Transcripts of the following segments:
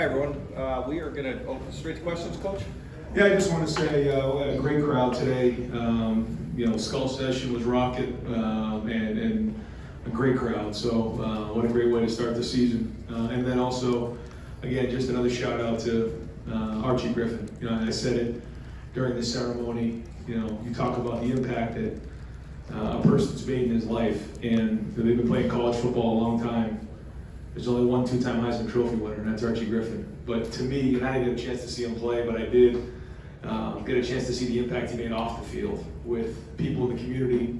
Hi everyone, we are going to open straight to questions, Coach. Yeah, I just want to say a great crowd today. Skull Session was rocket and a great crowd. So what a great way to start the season. And then also, again, just another shout out to Archie Griffin. I said it during the ceremony. You talk about the impact that a person's made in his life, and they've been playing college football a long time. There's only one two-time Heisman Trophy winner, and that's Archie Griffin. But to me, and I didn't get a chance to see him play, but I did get a chance to see the impact he made off the field with people in the community,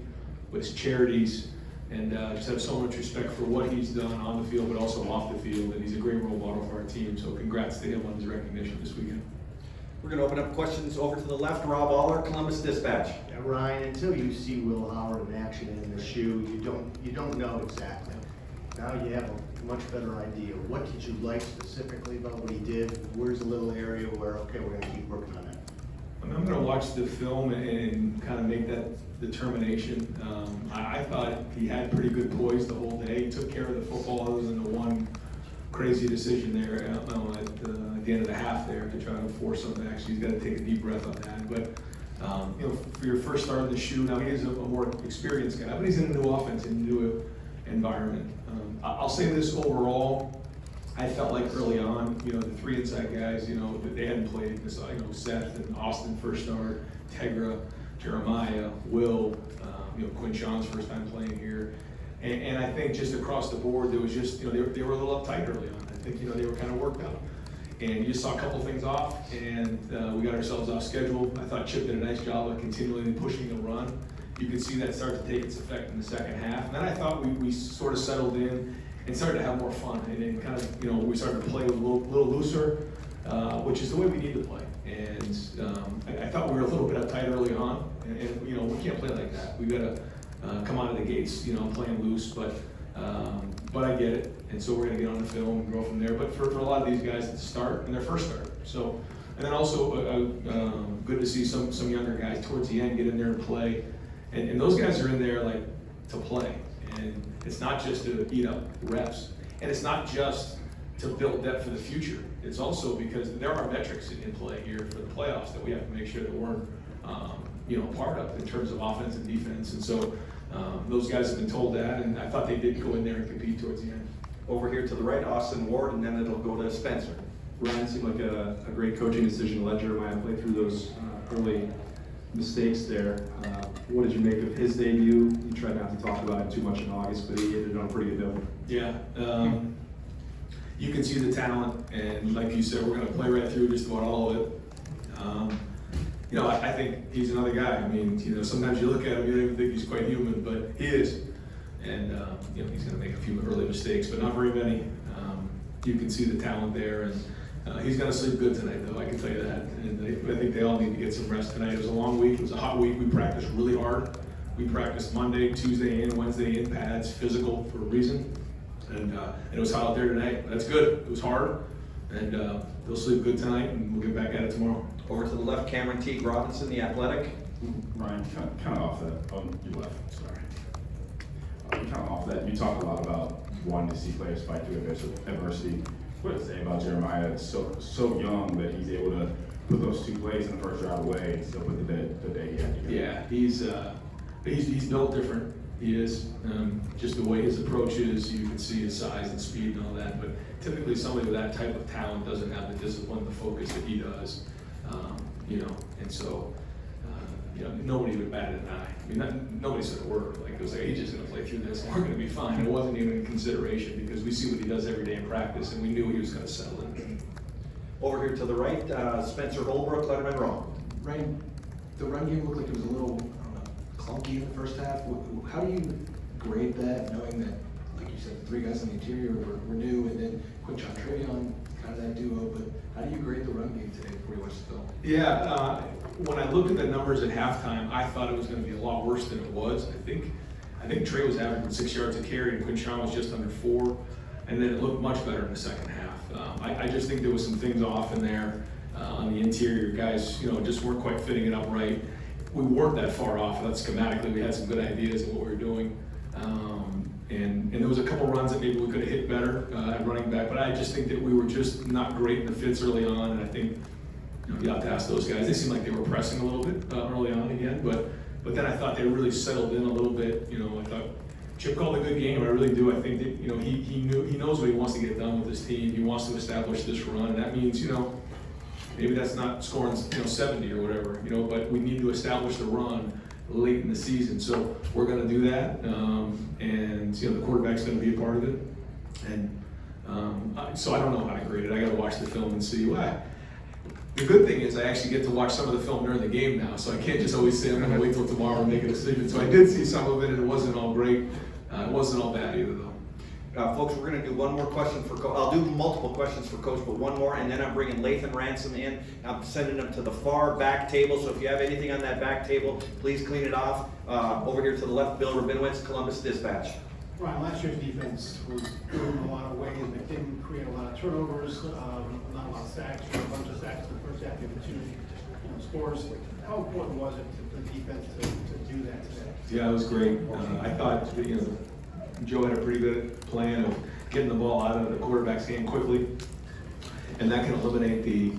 with charities, and just have so much respect for what he's done on the field, but also off the field. And he's a great role model for our team. So congrats to him on his recognition this weekend. We're going to open up questions over to the left. Rob Aller, Columbus Dispatch. Yeah, Ryan, until you see Will Howard in action in the shoe, you don't know exactly. Now you have a much better idea. What did you like specifically about what he did? Where's a little area where, okay, we're going to keep working on that? I'm going to watch the film and kind of make that determination. I thought he had pretty good poise the whole day. He took care of the football, other than the one crazy decision there at the end of the half there to try to force him to actually. He's got to take a deep breath on that. But for your first start of the shoe, now he is a more experienced guy, but he's in a new offense and a new environment. I'll say this overall, I felt like early on, the three inside guys, they hadn't played. Seth and Austin first start, Tegra, Jeremiah, Will, Quinn Sean's first time playing here. And I think just across the board, there was just, they were a little uptight early on. I think, they were kind of worked out. And you just saw a couple things off, and we got ourselves off schedule. I thought Chip did a nice job of continually pushing the run. You could see that start to take its effect in the second half. And then I thought we sort of settled in and started to have more fun. And then kind of, we started to play a little looser, which is the way we need to play. And I thought we were a little bit uptight early on. And we can't play like that. We got to come out of the gates, playing loose. But I get it. And so we're going to get on the film and grow from there. But for a lot of these guys, it's a start and their first start. So, and then also good to see some younger guys towards the end get in there and play. And those guys are in there like to play, and it's not just to eat up reps, and it's not just to build depth for the future. It's also because there are metrics in play here for the playoffs that we have to make sure that we're part of in terms of offense and defense. And so those guys have been told that, and I thought they did go in there and compete towards the end. Over here to the right, Austin Ward, and then it'll go to Spencer. Ryan seemed like a great coaching decision to let Jeremiah play through those early mistakes there. What did you make of his debut? You tried not to talk about it too much in August, but he ended on a pretty good note. Yeah, you can see the talent, and like you said, we're going to play right through just about all of it. I think he's another guy. I mean, sometimes you look at him, you don't even think he's quite human, but he is. And he's going to make a few early mistakes, but not very many. You can see the talent there, and he's going to sleep good tonight, though, I can tell you that. And I think they all need to get some rest tonight. It was a long week. It was a hot week. We practiced really hard. We practiced Monday, Tuesday, and Wednesday in pads, physical for a reason. And it was hot out there tonight. That's good. It was hard. And they'll sleep good tonight, and we'll get back at it tomorrow. Over to the left, Cameron Teague Robinson, the Athletic. Ryan, kind of off that. Oh, you left. Sorry. Kind of off that. You talk a lot about wanting to see players fight through adversity. What to say about Jeremiah? It's so young that he's able to put those two plays in the first drive away and still put the day he had to go. Yeah, he's built different. He is. Just the way his approach is, you can see his size and speed and all that. But typically, somebody with that type of talent doesn't have the discipline, the focus that he does. And so. Nobody would bat an eye. I mean, nobody said a word. Like, it was like, he's just going to play through this, and we're going to be fine. It wasn't even in consideration because we see what he does every day in practice, and we knew he was going to settle in. Over here to the right, Spencer Holbrook, Letterman Row. Ryan, the run game looked like it was a little, clunky in the first half. How do you grade that, knowing that, like you said, the three guys on the interior were new, and then Quinn Sean Travion, kind of that duo, but how do you grade the run game today before you watch the film? Yeah, when I looked at the numbers at halftime, I thought it was going to be a lot worse than it was. I think Trey was averaging 6 yards a carry, and Quinn Sean was just under 4, and then it looked much better in the second half. I just think there was some things off in there on the interior. Guys, just weren't quite fitting it up right. We weren't that far off. Schematically, we had some good ideas of what we were doing. And there was a couple runs that maybe we could have hit better at running back, but I just think that we were just not great in the fits early on, and I think you have to ask those guys. They seemed like they were pressing a little bit early on again, but then I thought they really settled in a little bit. I thought Chip called a good game. I really do. I think that he knows what he wants to get done with his team. He wants to establish this run, and that means maybe that's not scoring 70 or whatever, but we need to establish the run late in the season. So we're going to do that, and the quarterback's going to be a part of it. And so I don't know how to grade it. I got to watch the film and see why. The good thing is I actually get to watch some of the film during the game now, so I can't just always say I'm going to wait till tomorrow and make a decision. So I did see some of it, and it wasn't all great. It wasn't all bad either, though. Folks, we're going to do one more question for Coach. I'll do multiple questions for Coach, but one more, and then I'm bringing Lathan Ransom in. I'm sending him to the far back table, so if you have anything on that back table, please clean it off. Over here to the left, Bill Rabinowitz, Columbus Dispatch. Ryan, last year's defense was good in a lot of ways. It didn't create a lot of turnovers, not a lot of sacks, or a bunch of sacks in the first half, given two scores. How important was it to the defense to do that today? Yeah, it was great. I thought Joe had a pretty good plan of getting the ball out of the quarterback's hand quickly, and that can eliminate the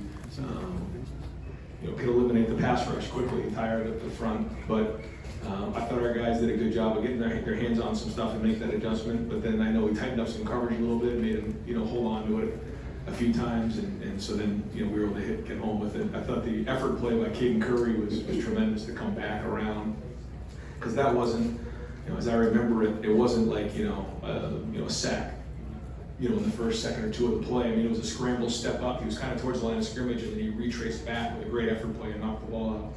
pass rush quickly, tired at the front. But I thought our guys did a good job of getting their hands on some stuff and make that adjustment. But then I know we tightened up some coverage a little bit, made them hold on to it a few times, and so then we were able to get home with it. I thought the effort play by Caden Curry was tremendous to come back around, because that wasn't, as I remember it, it wasn't like a sack, in the first second or two of the play. I mean, it was a scramble step up. He was kind of towards the line of scrimmage, and then he retraced back with a great effort play and knocked the ball out.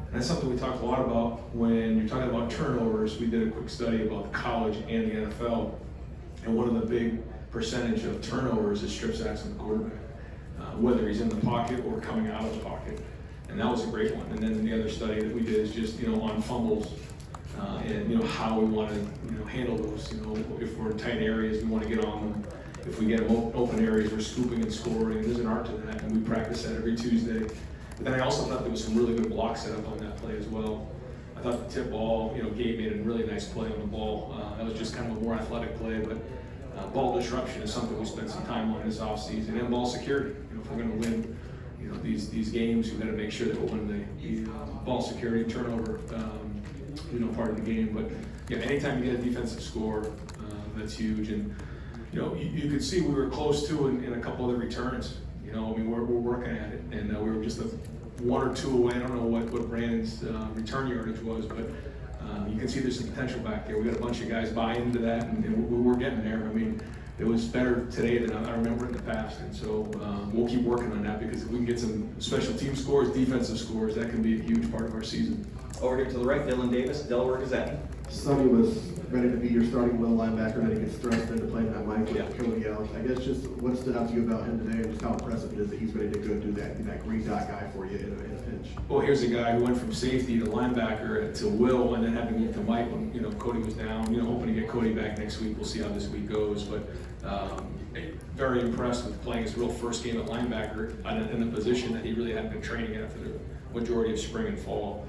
And that's something we talked a lot about when you're talking about turnovers. We did a quick study about the college and the NFL, and one of the big percentage of turnovers is strip sacks on the quarterback, whether he's in the pocket or coming out of the pocket. And that was a great one. And then the other study that we did is just, on fumbles, and how we want to handle those. If we're in tight areas, we want to get on them. If we get them open areas, we're scooping and scoring. There's an art to that, and we practice that every Tuesday. But then I also thought there was some really good block setup on that play as well. I thought the tip ball, Gabe made a really nice play on the ball. That was just kind of a more athletic play, but ball disruption is something we spent some time on this offseason, and ball security. If we're going to win, these games, we've got to make sure that we're winning the ball security turnover, part of the game. But yeah, anytime you get a defensive score, that's huge. And you could see we were close to in a couple other returns. We're working at it, and we were just one or two away. I don't know what Brandon's return yardage was, but you can see there's some potential back there. We got a bunch of guys buy into that, and we're getting there. I mean, it was better today than I remember in the past, and so we'll keep working on that, because if we can get some special team scores, defensive scores, that can be a huge part of our season. Over here to the right, Dylan Davis, Delaware Gazette. Sonny was ready to be your starting middle linebacker, and then he gets thrust into playing that Mike with Yeah. Cody out. I guess just what stood out to you about him today, and just how impressive it is that he's ready to go do that, be that green dot guy for you in a pinch. Well, here's a guy who went from safety to linebacker to Will, and then had to move to Mike when Cody was down. Hoping to get Cody back next week. We'll see how this week goes, but very impressed with playing his real first game at linebacker in a position that he really hadn't been training at for the majority of spring and fall.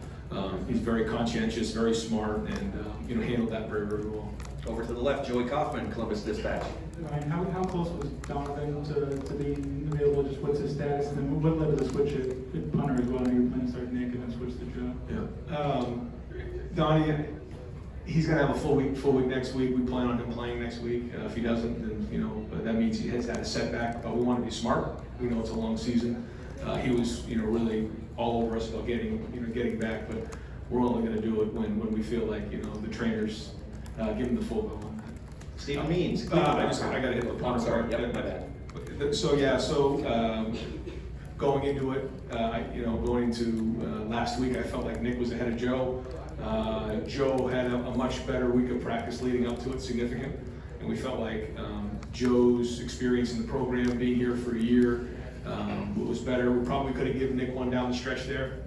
He's very conscientious, very smart, and handled that very, very well. Over to the left, Joey Kaufman, Columbus Dispatch. Ryan, how close was Donovan to being available? Just what's his status, and then what led to the switch at punter as well? You were planning to start Nick and then switch to Joe. Yeah, Donnie, he's gonna have a full week next week. We plan on him playing next week. If he doesn't, then but that means he has had a setback. But we want to be smart. We know it's a long season. He was really all over us about getting back, but we're only going to do it when we feel like the trainers give him the full go on that. Stephen Means. I got to hit the punter. Sorry, yep, my bad. So going into it, going into last week, I felt like Nick was ahead of Joe. Joe had a much better week of practice leading up to it, significant, and we felt like Joe's experience in the program, being here for a year, was better. We probably could have given Nick one down the stretch there.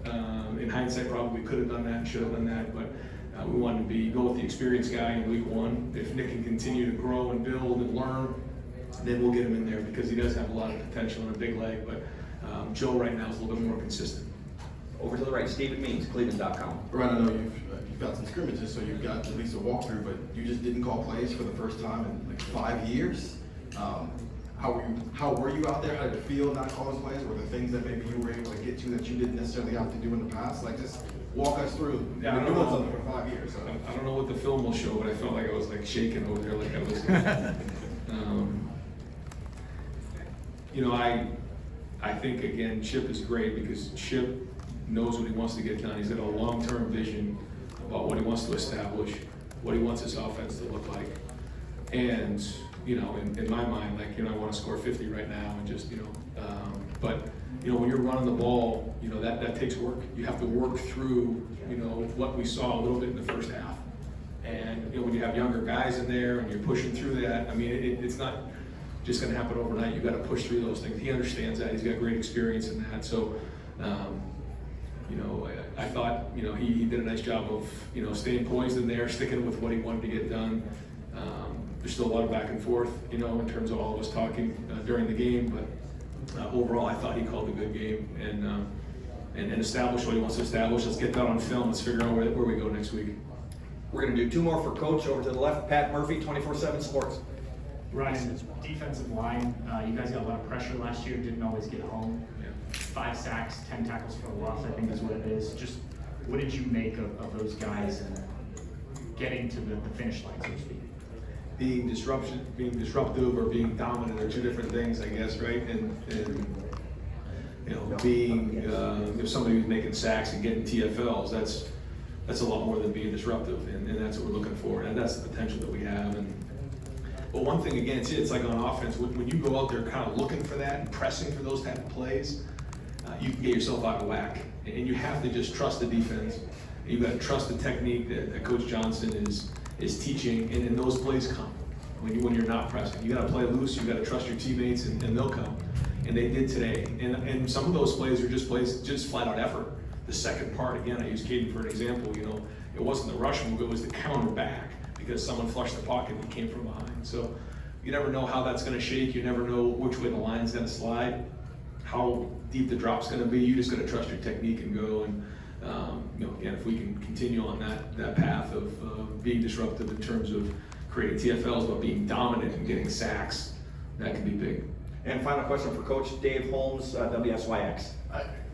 In hindsight, probably could have done that and should have done that, but we wanted to go with the experienced guy in week one. If Nick can continue to grow and build and learn, then we'll get him in there, because he does have a lot of potential and a big leg, but Joe right now is a little bit more consistent. Over to the right, Stephen Means, Cleveland.com. Right, I know you've got some scrimmages, so you've got at least a walkthrough, but you just didn't call plays for the first time in like 5 years. How were you out there? How did it feel not calling plays? Were there things that maybe you were able to get to that you didn't necessarily have to do in the past? Like, just walk us through. Yeah, You've I been don't doing know. something for 5 years, so. I don't know what the film will show, but I felt like I was like shaking over there, like I was. You know, I think again, Chip is great because Chip knows what he wants to get done. He's got a long-term vision about what he wants to establish, what he wants his offense to look like. And, you know, in my mind, like, you know, I want to score 50 right now and just, you know, but, you know, when you're running the ball, you know, that takes work. You have to work through, you know, what we saw a little bit in the first half. And, you know, when you have younger guys in there and you're pushing through that, I mean, it's not just going to happen overnight. You got to push through those things. He understands that. He's got great experience in that. So, you know, I thought, you know, he did a nice job of, you know, staying poised in there, sticking with what he wanted to get done. There's still a lot of back and forth, you know, in terms of all of us talking during the game, but overall, I thought he called a good game and established what he wants to establish. Let's get that on film. Let's figure out where we go next week. We're gonna do 2 more for Coach. Over to the left, Pat Murphy, 24/7 Sports. Ryan, defensive line, you guys got a lot of pressure last year, didn't always get home. Yeah. 5 sacks, 10 tackles for a loss, I think is what it is. Just what did you make of those guys and getting to the finish line, so to speak? Being disruptive or being dominant are 2 different things, I guess, right? And you know, being if somebody who's making sacks and getting TFLs, that's a lot more than being disruptive, and that's what we're looking for, and that's the potential that we have. But one thing again, it's like on offense, when you go out there kind of looking for that and pressing for those type of plays, you can get yourself out of whack, and you have to just trust the defense. You've got to trust the technique that Coach Johnson is teaching, and those plays come when you're not pressing. You got to play loose. You got to trust your teammates, and they'll come. And they did today. And some of those plays are just plays, just flat out effort. The second part, again, I use Caden for an example. You know, it wasn't the rush move; it was the counter back because someone flushed the pocket and he came from behind. So you never know how that's going to shake. You never know which way the line's going to slide, how deep the drop's going to be. You just got to trust your technique and go. And you know, again, if we can continue on that path of being disruptive in terms of creating TFLs, but being dominant and getting sacks, that can be big. And final question for Coach Dave Holmes, WSYX.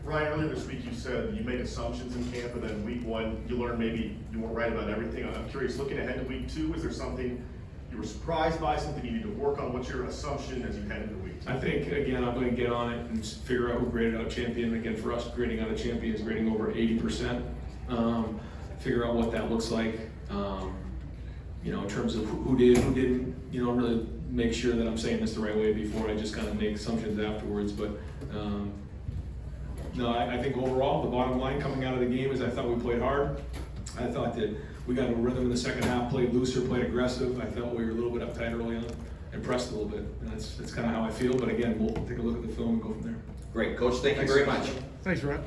Ryan, earlier this week you said you made assumptions in camp, and then week 1 you learned maybe you weren't right about everything. I'm curious, looking ahead to week 2, is there something you were surprised by, something you need to work on? What's your assumption as you head into week 2? I think, again, I'm going to get on it and figure out who graded out champion. Again, for us, grading out a champion is grading over 80%. Figure out what that looks like. You know, in terms of who did, who didn't. You know, really make sure that I'm saying this the right way before I just kind of make assumptions afterwards. But no, I think overall, the bottom line coming out of the game is I thought we played hard. I thought that we got a rhythm in the second half, played looser, played aggressive. I felt we were a little bit uptight early on, and pressed a little bit. And that's kind of how I feel. But again, we'll take a look at the film and go from there. Great, Coach. Thank you very much. Thanks, Ryan.